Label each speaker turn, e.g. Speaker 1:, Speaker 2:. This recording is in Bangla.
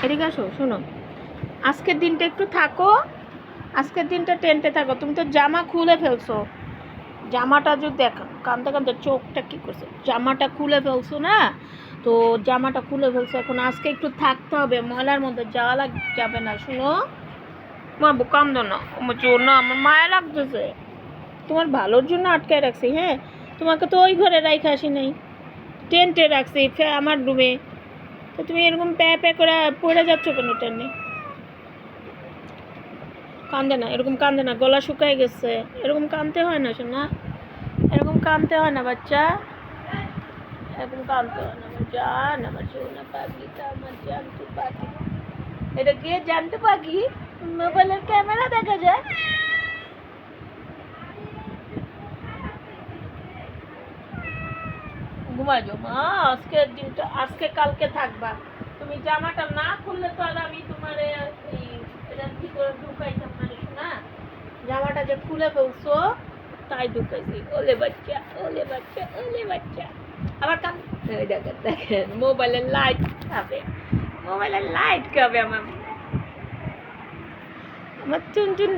Speaker 1: এদিকে আসো, শোনো, আজকের দিনটা একটু থাকো, আজকের দিনটা টেন্টে থাকো। তুমি তো জামা খুলে ফেলছো, জামাটা যদি দেখা কাঁদতে কাঁদতে চোখটা কী করছে, জামাটা খুলে ফেলছো না, তো জামাটা খুলে ফেলছো, এখন আজকে একটু থাকতে হবে, ময়লার মধ্যে যাওয়া যাবে না। শুনো মা, কান্দো না, আমার জোর না, আমার মায়া লাগতেছে, তোমার ভালোর জন্য আটকায় রাখছি। হ্যাঁ, তোমাকে তো ওই ঘরে রাইখে আসি নাই, টেন্টে রাখছি আমার রুমে, তো তুমি এরকম প্যা প্যা করে পড়ে যাচ্ছ কেন টেনে? কান্দে না, এরকম কান্দে না, গলা শুকায় গেছে, এরকম কাঁদতে হয় না শোনা, এরকম কাঁদতে হয় না বাচ্চা, এরকম কাঁদতে হয় না আমার জান, আমার সোনা পাখিটা, আমার জানতু পাখি। এটা কি জানতু পাখি? মোবাইলের ক্যামেরা দেখা যায়। ঘুমাই যাও মা, আজকের দিনটা, আজকে কালকে থাকবা। তুমি জামাটা না খুললে তো আর আমি তোমার এটা কি করে ঢুকাইতাম না শোনা, জামাটা যে খুলে ফেলছো তাই ঢুকাইছি। ওলে বাচ্চা, ওলে বাচ্চা, ওলে বাচ্চা, আবার কান দেখেন দেখেন, মোবাইলের লাইট খাবে, মোবাইলের লাইট খাবে আমার, আমার টুনটুন